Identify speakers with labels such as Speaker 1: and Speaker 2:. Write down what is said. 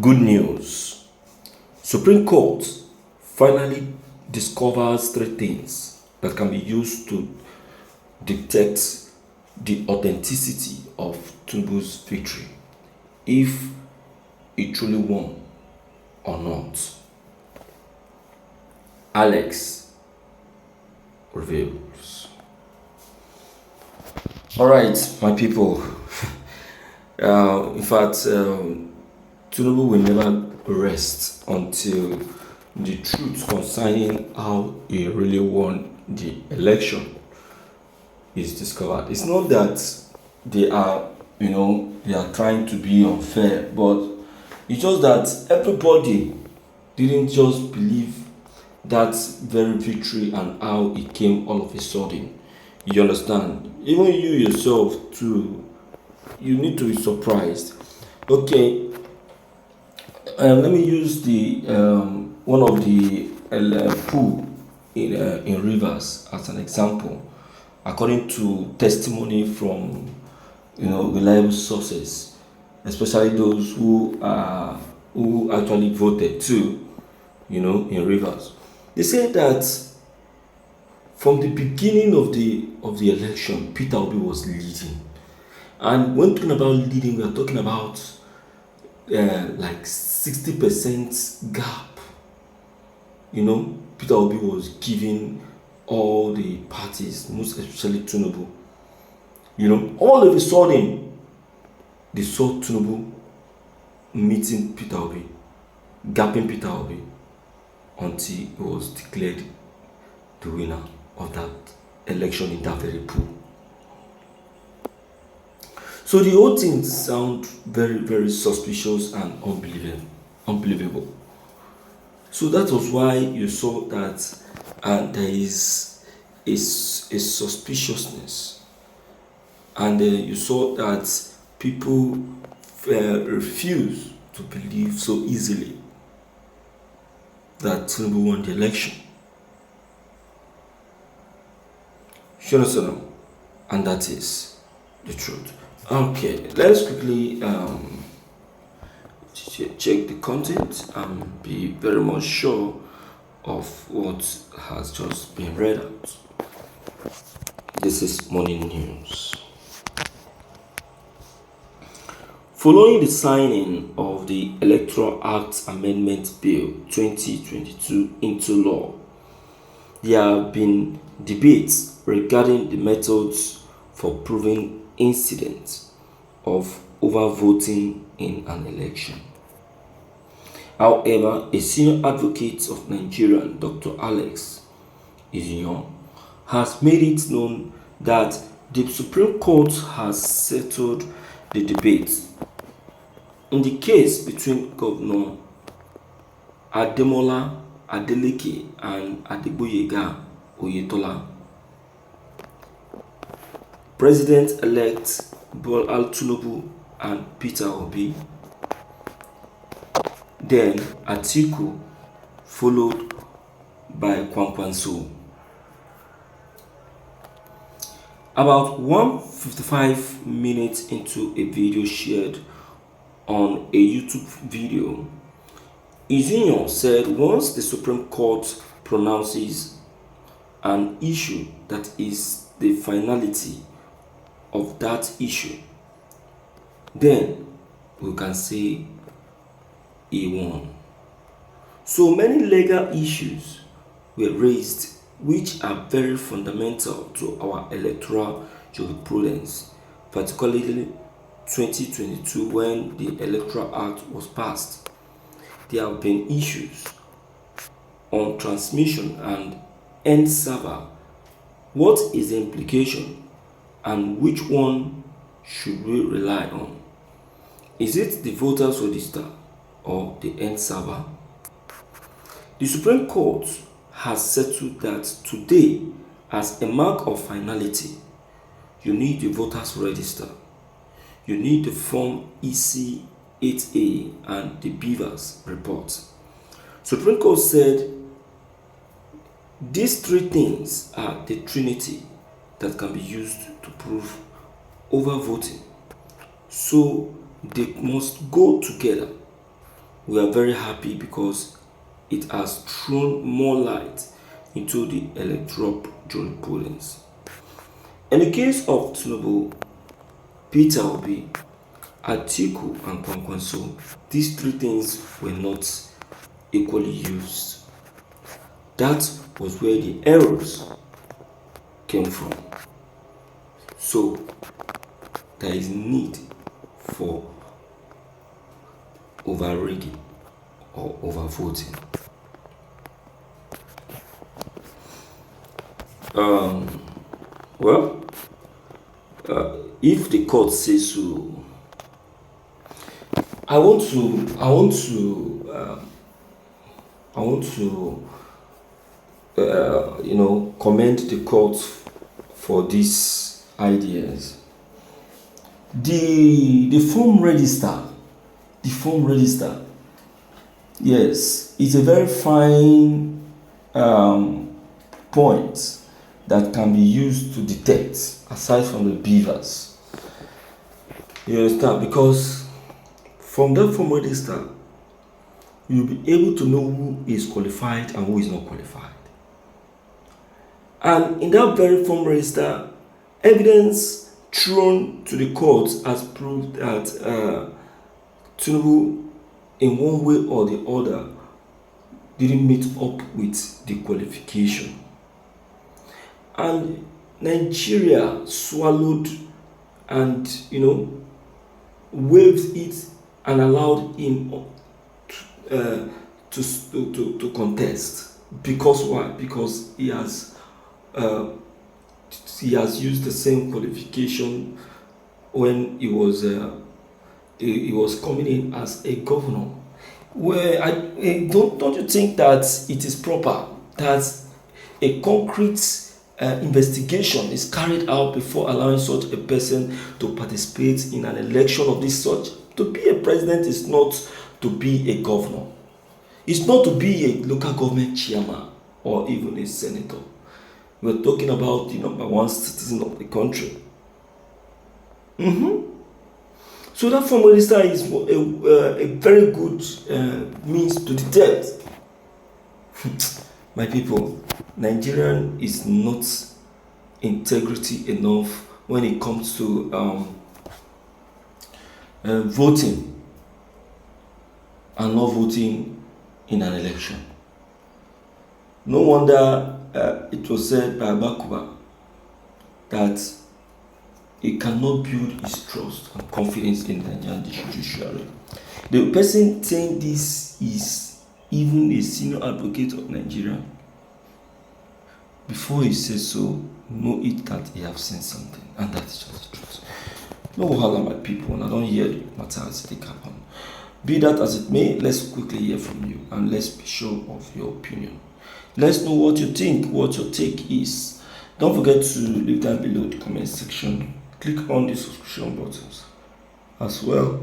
Speaker 1: Good news. Supreme Court finally discovers three things that can be used to detect the authenticity of Tinubu's victory, if he truly won or not. Alex reveals. All right, my people. In fact, Tinubu will never rest until the truth concerning how he really won the election is discovered. It's not that they are, they are trying to be unfair, but it's just that everybody didn't just believe that very victory and how it came all of a sudden. You understand? Even you yourself too, you need to be surprised. Okay, let me use the one of the pool in rivers as an example, according to testimony from reliable sources, especially those who actually voted too, in rivers. They said that from the beginning of the election, Peter Obi was leading, and when talking about leading, we are talking about like 60% gap. Peter Obi was giving all the parties, most especially Tinubu. All of a sudden, they saw Tinubu meeting Peter Obi, gapping Peter Obi, until he was declared the winner of that election in that very pool. So the whole thing sounds very, very suspicious and unbelievable. So that was why you saw that there is a suspiciousness, and you saw that people refuse to believe so easily that Tinubu won the election. You understand? And that is the truth. Okay, let's quickly check the content and be very much sure of what has just been read out. This is morning news. Following the signing of the Electoral Act Amendment Bill 2022 into law, there have been debates regarding the methods for proving incidents of overvoting in an election. However, a senior advocate of Nigeria, Dr. Alex Izion, has made it known that the Supreme Court has settled the debate in the case between Governor Ademola Adeleke and Adegboyega Oyetola. President-elect Bola Tinubu and Peter Obi, then Atiku, followed by Kwankwanso. About 1:55 minutes into a video shared on a YouTube video, Izinyo said once the Supreme Court pronounces an issue that is the finality of that issue, then we can say he won. So many legal issues were raised which are very fundamental to our electoral jurisprudence, particularly 2022 when the Electoral Act was passed. There have been issues on transmission and end server. What is the implication and which one should we rely on? Is it the voters register or the end server? The Supreme Court has settled that today, as a mark of finality, you need the voters register, you need the Form EC 8A and the Beavers report. Supreme Court said these three things are the trinity that can be used to prove overvoting. So they must go together. We are very happy because it has thrown more light into the electoral jurisprudence. In the case of Tinubu, Peter Obi, Atiku, and Kwankwaso, these three things were not equally used. That was where the errors came from. So there is need for over-rigging or over-voting. Well, if the court says so, I want to commend the court for these ideas. The form register, yes, it's a very fine point that can be used to detect, aside from the beavers. You understand? Because from that form register, you'll be able to know who is qualified and who is not qualified. And in that very form register, evidence thrown to the courts has proved that Tinubu, in one way or the other, didn't meet up with the qualification. And Nigeria swallowed and waived it and allowed him to contest. Because why? Because he has used the same qualification when he was coming in as a governor. Where don't you think that it is proper that a concrete investigation is carried out before allowing such a person to participate in an election of this sort? To be a president is not to be a governor. It's not to be a local government chairman or even a senator. We're talking about the number one citizen of the country. So that form register is a very good means to detect. My people, Nigerian is not integrity enough when it comes to voting and not voting in an election. No wonder it was said by Bakuba that he cannot build his trust and confidence in the Nigerian judiciary. The person saying this is even a senior advocate of Nigeria. Before he says so, know it that he has seen something, and that is just the truth. No wahala, my people, and I don't hear the matter as it happen. Be that as it may, let's quickly hear from you, and let's be sure of your opinion. Let's know what you think, what your take is. Don't forget to leave down below the comment section. Click on the subscription buttons as well